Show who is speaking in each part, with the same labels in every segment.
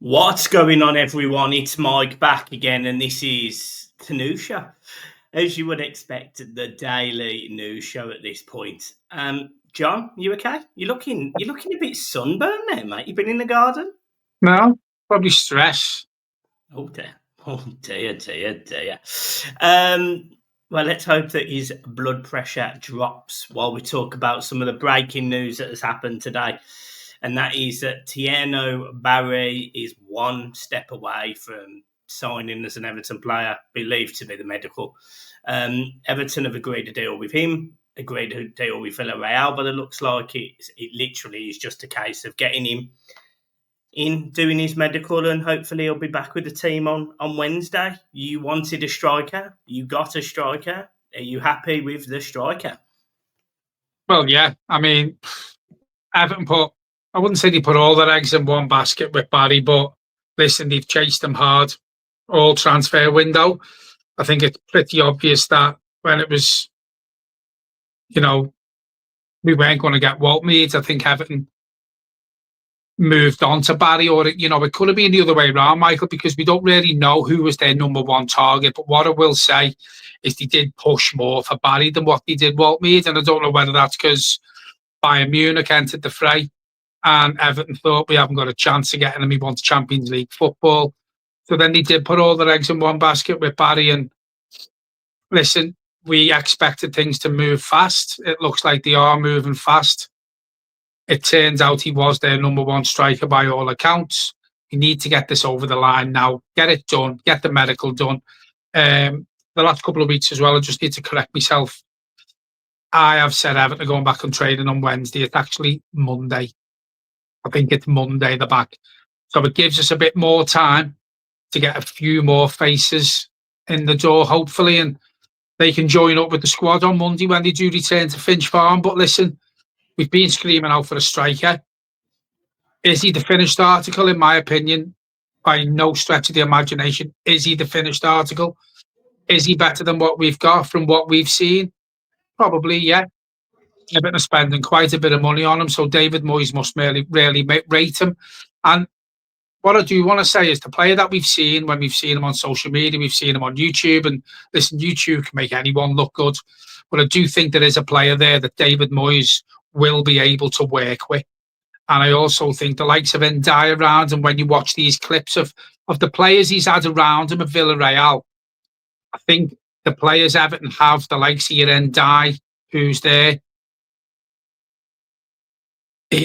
Speaker 1: What's going on, everyone? It's Mike back again, and this is Tanusha. As you would expect, the daily news show at this point. John, you okay? You're looking a bit sunburned there, mate. You been in the garden?
Speaker 2: No, probably stress.
Speaker 1: Oh dear. Oh dear, dear, dear. Um, well, let's hope that his blood pressure drops while we talk about some of the breaking news that has happened today. And that is that Tieno Barry is one step away from signing as an Everton player, believed to be the medical. Everton have agreed to deal with him, agreed to deal with Villarreal, but it looks like it literally is just a case of getting him in, doing his medical, and hopefully he'll be back with the team on Wednesday. You wanted a striker, you got a striker. Are you happy with the striker?
Speaker 2: Well, yeah. I mean, Everton I wouldn't say they put all their eggs in one basket with Barry, but listen, they've chased him hard all transfer window. I think it's pretty obvious that when it was, you know, we weren't going to get Waltmead, I think Everton moved on to Barry, or, it could have been the other way around, Michael, because we don't really know who was their number one target. But what I will say is they did push more for Barry than what they did Waltmead. And I don't know whether that's because Bayern Munich entered the fray, and Everton thought we haven't got a chance of getting him. He wants Champions League football. So then they did put all their eggs in one basket with Barry. And listen, we expected things to move fast. It looks like they are moving fast. It turns out he was their number one striker by all accounts. You need to get this over the line now. Get it done. Get the medical done. The last couple of weeks as well, I just need to correct myself. I have said Everton are going back on training on Wednesday. It's actually Monday. I think it's Monday they're back. So it gives us a bit more time to get a few more faces in the door, hopefully, and they can join up with the squad on Monday when they do return to Finch Farm. But listen, we've been screaming out for a striker. Is he the finished article? In my opinion, by no stretch of the imagination, is he the finished article? Is he better than what we've got from what we've seen? Probably, yeah. Everton are spending quite a bit of money on him, so David Moyes must really rate him. And what I do want to say is the player that we've seen, when we've seen him on social media, we've seen him on YouTube, and listen, YouTube can make anyone look good. But I do think there is a player there that David Moyes will be able to work with. And I also think the likes of Ndiaye around him, when you watch these clips of the players he's had around him at Villarreal, I think the players Everton have, the likes of Ndiaye, who's there,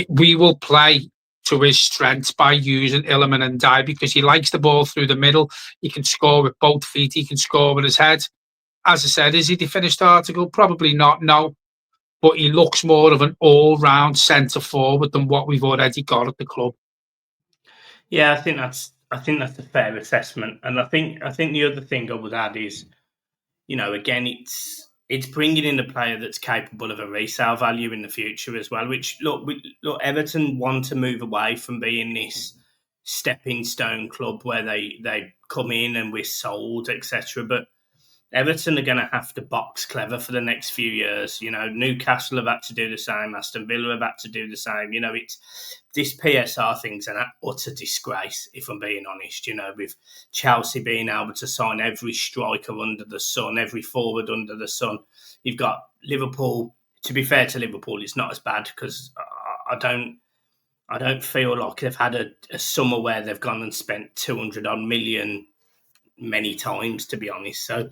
Speaker 2: we will play to his strengths by using Illiman and Ndiaye, because he likes the ball through the middle. He can score with both feet. He can score with his head. As I said, is he the finished article? Probably not, no. But he looks more of an all-round centre forward than what we've already got at the club.
Speaker 1: Yeah, I think that's a fair assessment, and I think the other thing I would add is, again, it's bringing in a player that's capable of a resale value in the future as well. Which look, Everton want to move away from being this stepping stone club where they come in and we're sold, etc. But Everton are going to have to box clever for the next few years. Newcastle have had to do the same. Aston Villa have had to do the same. It's this PSR thing's an utter disgrace, if I'm being honest. With Chelsea being able to sign every striker under the sun, every forward under the sun. You've got Liverpool. To be fair to Liverpool, it's not as bad because I don't feel like they've had a summer where they've gone and spent 200 odd million many times, to be honest. So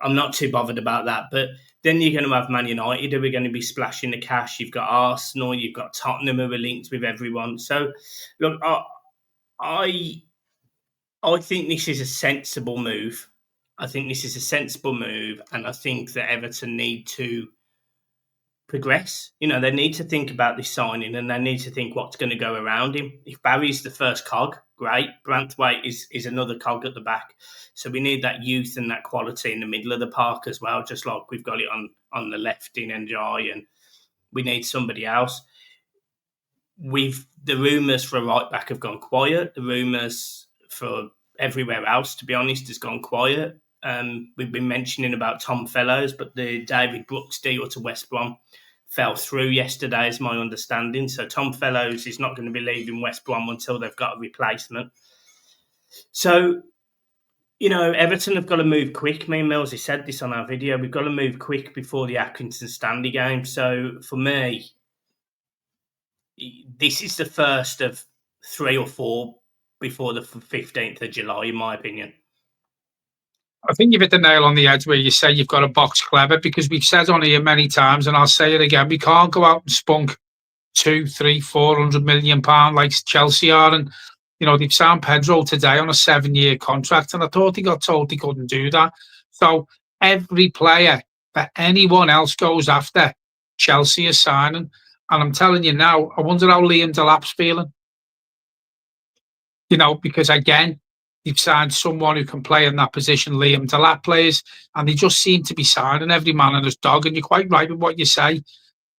Speaker 1: I'm not too bothered about that. But then you're going to have Man United who are going to be splashing the cash. You've got Arsenal, you've got Tottenham who are linked with everyone. So look, I think this is a sensible move. And I think that Everton need to progress. They need to think about this signing, and they need to think what's going to go around him. If Barry's the first cog, great. Branthwaite is another cog at the back. So we need that youth and that quality in the middle of the park as well, just like we've got it on the left in Ndiaye, and we need somebody else. The rumours for a right back have gone quiet. The rumours for everywhere else, to be honest, has gone quiet. We've been mentioning about Tom Fellows, but the David Brooks deal to West Brom fell through yesterday, is my understanding. So Tom Fellows is not going to be leaving West Brom until they've got a replacement. So, Everton have got to move quick. Me and Millsy said this on our video. We've got to move quick before the Accrington Stanley game. So for me, this is the first of 3 or 4 before the 15th of July, in my opinion.
Speaker 2: I think you've hit the nail on the head where you say you've got to box clever, because we've said on here many times, and I'll say it again, we can't go out and spunk 200, 300, 400 million pound like Chelsea are. And they've signed Pedro today on a 7-year contract, and I thought he got told he couldn't do that. So every player that anyone else goes after, Chelsea is signing. And I'm telling you now, I wonder how Liam Delap's feeling. Because again, you've signed someone who can play in that position. Liam Delap plays, and they just seem to be signing every man and his dog. And you're quite right with what you say.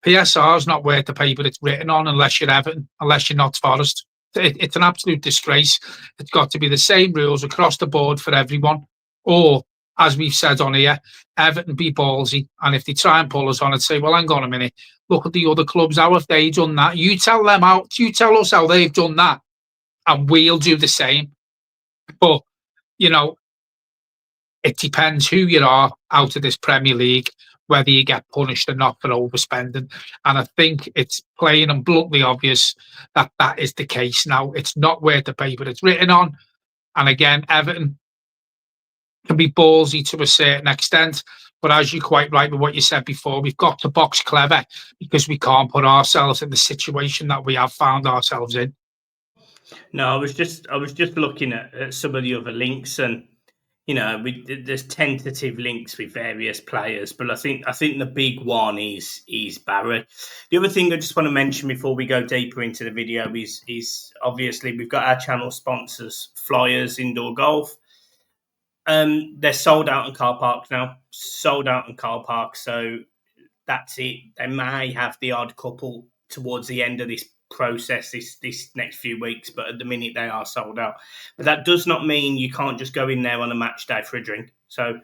Speaker 2: PSR is not worth the paper it's written on unless you're Everton, unless you're not Forest. It's an absolute disgrace. It's got to be the same rules across the board for everyone. Or, as we've said on here, Everton be ballsy. And if they try and pull us on and say, well, hang on a minute, look at the other clubs, how have they done that? You tell us how they've done that, and we'll do the same. But, it depends who you are out of this Premier League, whether you get punished or not for overspending. And I think it's plain and bluntly obvious that that is the case now. It's not worth the paper it's written on. And again, Everton can be ballsy to a certain extent. But as you're quite right with what you said before, we've got to box clever, because we can't put ourselves in the situation that we have found ourselves in.
Speaker 1: No, I was just looking at some of the other links, and there's tentative links with various players, but I think the big one is Barry. The other thing I just want to mention before we go deeper into the video is obviously we've got our channel sponsors, Flyers Indoor Golf. They're sold out in car parks now. Sold out in car parks, so that's it. They may have the odd couple towards the end of this process this next few weeks, but at the minute they are sold out. But that does not mean you can't just go in there on a match day for a drink. So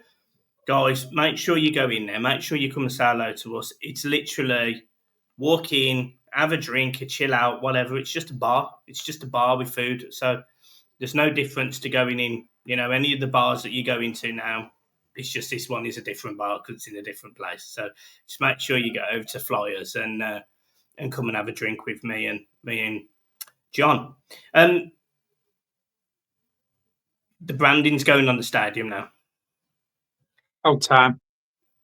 Speaker 1: guys, make sure you go in there, make sure you come and say hello to us. It's literally walk in, have a drink, a chill out, whatever. It's just a bar with food. So there's no difference to going in, any of the bars that you go into now. It's just this one is a different bar because it's in a different place. So just make sure you go over to Flyers and come and have a drink with me and John. The branding's going on the stadium now.
Speaker 2: Oh, time.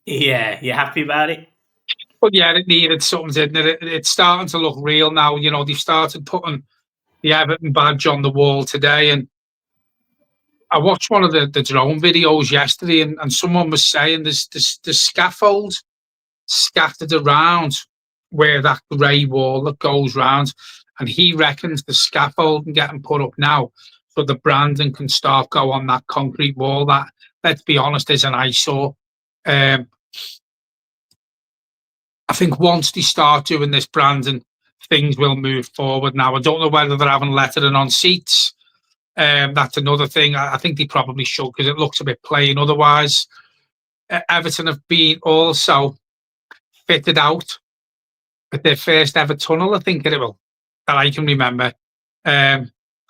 Speaker 1: Yeah, you happy about it?
Speaker 2: Well, yeah, it needed something, didn't it? It's starting to look real now. They've started putting the Everton badge on the wall today, and I watched one of the drone videos yesterday, and someone was saying there's scaffold scattered around where that grey wall that goes round, and he reckons the scaffolding getting put up now so the branding can start go on that concrete wall that, let's be honest, is an eyesore. I think once they start doing this branding, things will move forward. Now, I don't know whether they're having lettering on seats. That's another thing. I think they probably should, because it looks a bit plain otherwise. Everton have been also fitted out with their first ever tunnel, I think it will, that I can remember. I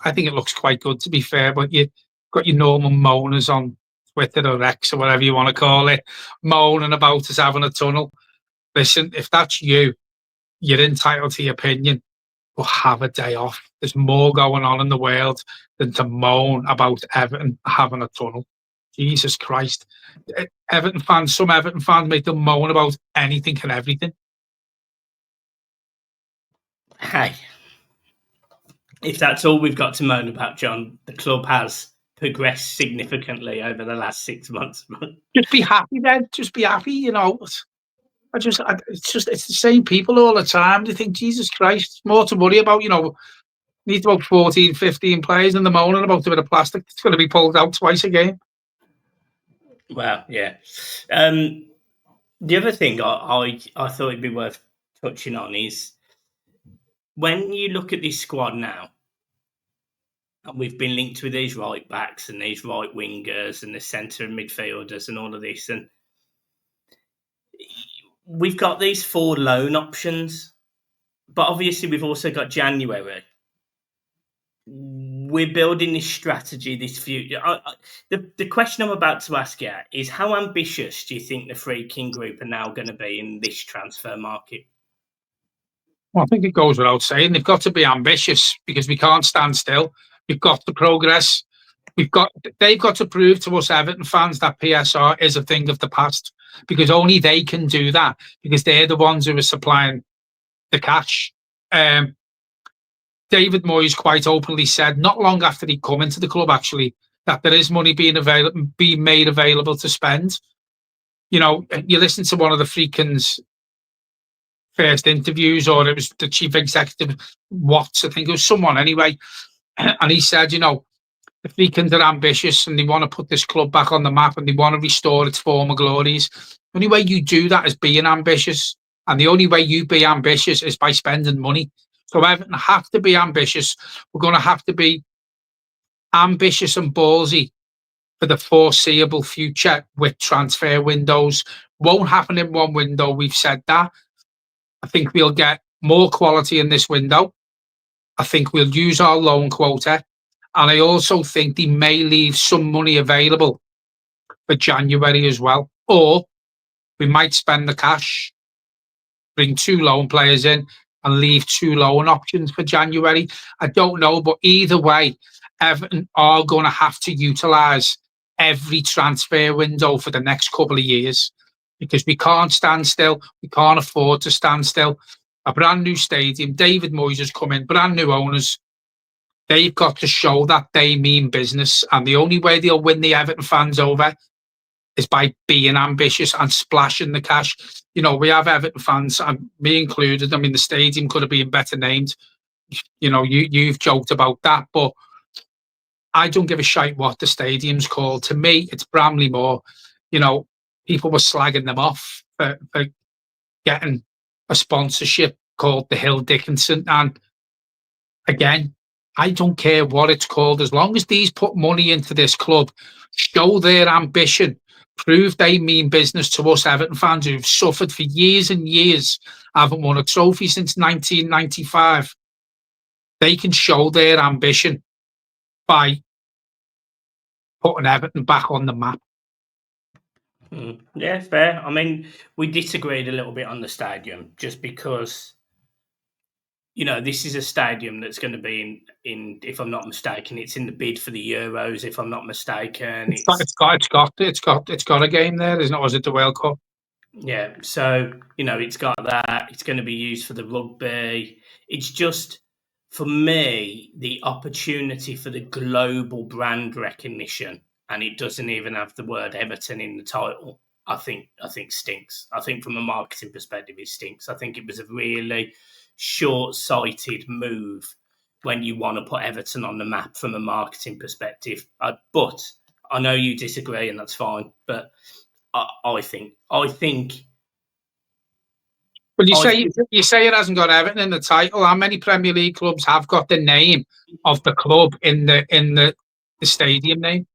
Speaker 2: think it looks quite good, to be fair, but you've got your normal moaners on Twitter or X or whatever you want to call it, moaning about us having a tunnel. Listen, if that's you, you're entitled to your opinion, but have a day off. There's more going on in the world than to moan about Everton having a tunnel. Jesus Christ. Some Everton fans make them moan about anything and everything.
Speaker 1: Hey, if that's all we've got to moan about, John, the club has progressed significantly over the last 6 months.
Speaker 2: Just be happy then. Just be happy, it's the same people all the time. You think, Jesus Christ, more to worry about, need about 14, 15 players in the moaning about a bit of plastic that's going to be pulled out twice a game.
Speaker 1: Well, yeah. The other thing I thought it'd be worth touching on is when you look at this squad now, and we've been linked with these right backs and these right wingers and the centre midfielders and all of this, and we've got these 4 loan options, but obviously we've also got January. We're building this strategy, this future. The question I'm about to ask you is, how ambitious do you think the Freaking Group are now going to be in this transfer market?
Speaker 2: Well, I think it goes without saying they've got to be ambitious because we can't stand still. We've got to progress. They've got to prove to us Everton fans that PSR is a thing of the past, because only they can do that, because they're the ones who are supplying the cash. David Moyes quite openly said, not long after he'd come into the club, actually, that there is money being made available to spend. You know, you listen to one of the Freakins' first interviews, or it was the chief executive, Watts, I think it was someone anyway, and he said, you know, the Freakins are ambitious and they want to put this club back on the map and they want to restore its former glories. The only way you do that is being ambitious, and the only way you be ambitious is by spending money. So Everton have to be ambitious. We're going to have to be ambitious and ballsy for the foreseeable future with transfer windows. Won't happen in one window, we've said that. I think we'll get more quality in this window. I think we'll use our loan quota. And I also think they may leave some money available for January as well. Or we might spend the cash, bring 2 loan players in, and leave 2 loan options for January. I don't know, but either way, Everton are going to have to utilise every transfer window for the next couple of years, because we can't stand still. We can't afford to stand still. A brand new stadium, David Moyes has come in, brand new owners. They've got to show that they mean business, and the only way they'll win the Everton fans over is by being ambitious and splashing the cash. You know, we have Everton fans, and me included. I mean, the stadium could have been better named. You know, you've joked about that, but I don't give a shite what the stadium's called. To me, it's Bramley Moor. You know, people were slagging them off for getting a sponsorship called the Hill Dickinson, and again, I don't care what it's called, as long as these put money into this club, show their ambition, prove they mean business to us Everton fans who've suffered for years and years, haven't won a trophy since 1995. They can show their ambition by putting Everton back on the map.
Speaker 1: Yeah, fair. I mean, we disagreed a little bit on the stadium, just because, you know, this is a stadium that's going to be in, if I'm not mistaken, it's in the bid for the Euros. If I'm not mistaken,
Speaker 2: It's got a game there, isn't it? Or is it the World Cup?
Speaker 1: Yeah, so, you know, it's got that. It's going to be used for the rugby. It's just, for me, the opportunity for the global brand recognition, and it doesn't even have the word Everton in the title. I think stinks. I think from a marketing perspective, it stinks. I think it was a really short-sighted move when you want to put Everton on the map from a marketing perspective. But I know you disagree, and that's fine. But I think.
Speaker 2: Well, you say it hasn't got Everton in the title. How many Premier League clubs have got the name of the club in the stadium name?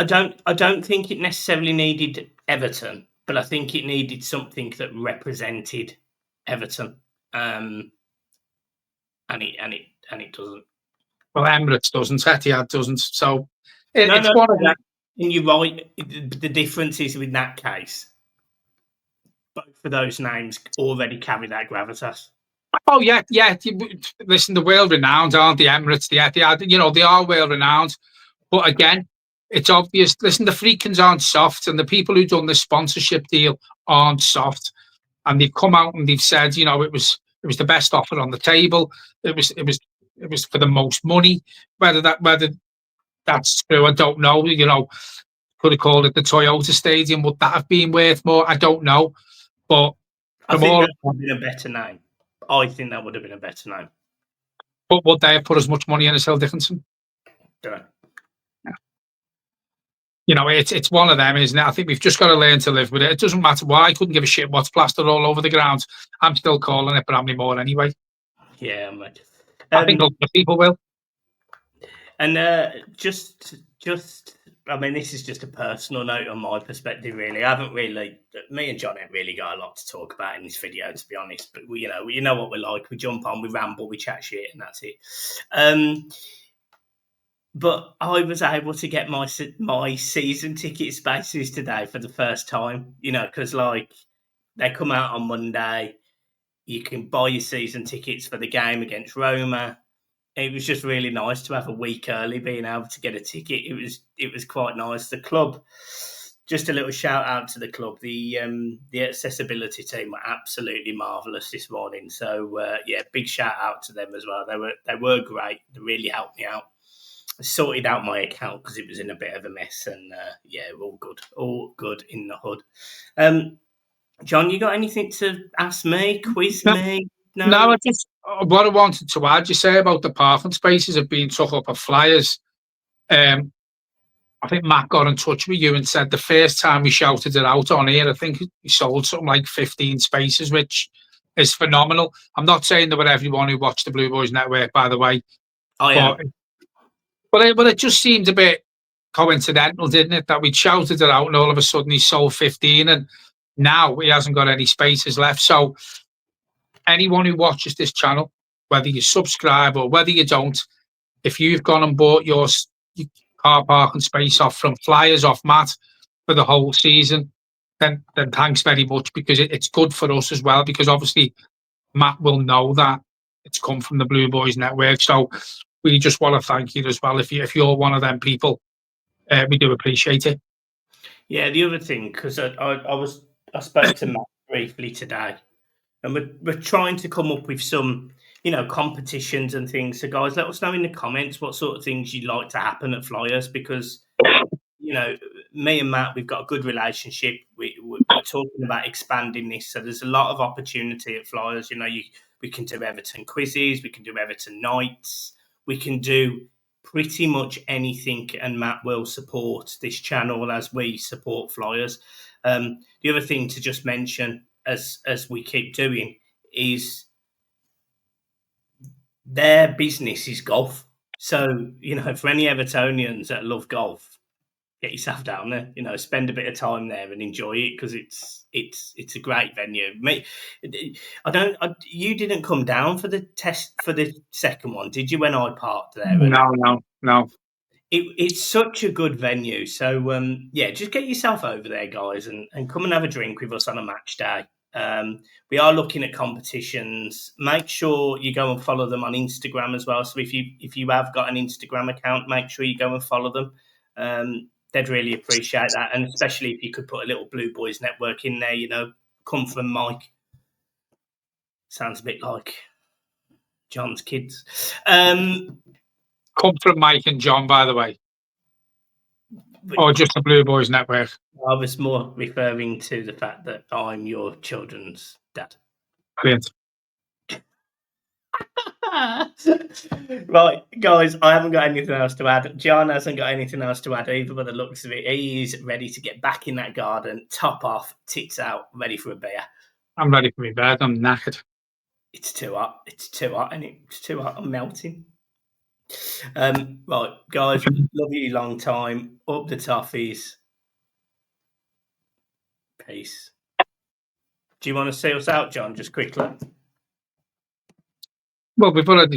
Speaker 1: I don't think it necessarily needed Everton, but I think it needed something that represented Everton, and it doesn't.
Speaker 2: Well, Emirates doesn't, Etihad doesn't. So it's one of them.
Speaker 1: And you're right. The difference is, in that case, both of those names already carry that gravitas.
Speaker 2: Oh yeah. Listen, the world renowned, aren't the Emirates, the Etihad? You know, they are world renowned. But again, it's obvious. Listen, the Freakins aren't soft, and the people who done the sponsorship deal aren't soft. And they've come out and they've said, you know, it was the best offer on the table. It was for the most money. Whether that's true, I don't know. You know, could have called it the Toyota Stadium. Would that have been worth more? I don't know. But
Speaker 1: I think that would have been a better name. I think that would have been a better name.
Speaker 2: But would they have put as much money in as Hill Dickinson?
Speaker 1: Don't know.
Speaker 2: You know, it's one of them, isn't it? I think we've just got to learn to live with it. It doesn't matter why. I couldn't give a shit what's plastered all over the ground. I'm still calling it Bramley Moor anyway.
Speaker 1: Yeah, mate.
Speaker 2: I think other people will.
Speaker 1: And just I mean, this is just a personal note on my perspective, really. I haven't really, me and John haven't really got a lot to talk about in this video, to be honest. But we, you know what we're like. We jump on, we ramble, we chat shit, and that's it. But I was able to get my season ticket spaces today for the first time. You know, because like they come out on Monday. You can buy your season tickets for the game against Roma. It was just really nice to have a week early, being able to get a ticket. It was quite nice. The club, just a little shout out to the club. The accessibility team were absolutely marvellous this morning. So yeah, big shout out to them as well. They were great. They really helped me out. I sorted out my account because it was in a bit of a mess, and yeah, all good in the hood. John, you got anything to ask me, quiz me?
Speaker 2: No, what I wanted to add, you say about the parking spaces have been took up of flyers. I think Matt got in touch with you and said the first time we shouted it out on here, I think he sold something like 15 spaces, which is phenomenal. I'm not saying that with everyone who watched the Blue Boys Network, by the way.
Speaker 1: I am.
Speaker 2: But it just seemed a bit coincidental, didn't it, that we shouted it out and all of a sudden he sold 15 and now he hasn't got any spaces left. So anyone who watches this channel, whether you subscribe or whether you don't, if you've gone and bought your car parking space off from flyers off Matt for the whole season, then thanks very much, because it's good for us as well, because obviously Matt will know that it's come from the Blue Boys Network. So we just want to thank you as well. If you're one of them people, we do appreciate it.
Speaker 1: Yeah, the other thing, because I spoke to Matt briefly today, and we're trying to come up with some, competitions and things. So guys, let us know in the comments what sort of things you'd like to happen at Flyers, because me and Matt, we've got a good relationship. We're talking about expanding this, so there's a lot of opportunity at Flyers. We can do Everton quizzes, we can do Everton nights, we can do pretty much anything, and Matt will support this channel as we support Flyers. The other thing to just mention, as we keep doing, is their business is golf. So, for any Evertonians that love golf, get yourself down there, spend a bit of time there and enjoy it, because it's a great venue. You didn't come down for the test for the second one, did you, when I parked there?
Speaker 2: No.
Speaker 1: It's such a good venue. So, yeah, just get yourself over there, guys, and come and have a drink with us on a match day. We are looking at competitions. Make sure you go and follow them on Instagram as well. So if you have got an Instagram account, make sure you go and follow them. They'd really appreciate that, and especially if you could put a little Blue Boys Network in there, come from Mike. Sounds a bit like John's kids.
Speaker 2: Come from Mike and John, by the way. Or just the Blue Boys Network?
Speaker 1: I was more referring to the fact that I'm your children's dad.
Speaker 2: Brilliant.
Speaker 1: Right, guys, I haven't got anything else to add. John hasn't got anything else to add either, by the looks of it. He's ready to get back in that garden, top off, tits out, ready for a beer.
Speaker 2: I'm ready for my bed. I'm knackered.
Speaker 1: It's too hot. It's too hot, and it's too hot. I'm melting. Right, guys, love you long time. Up the toffees. Peace. Do you want to see us out, John, just quickly?
Speaker 2: Well, we've already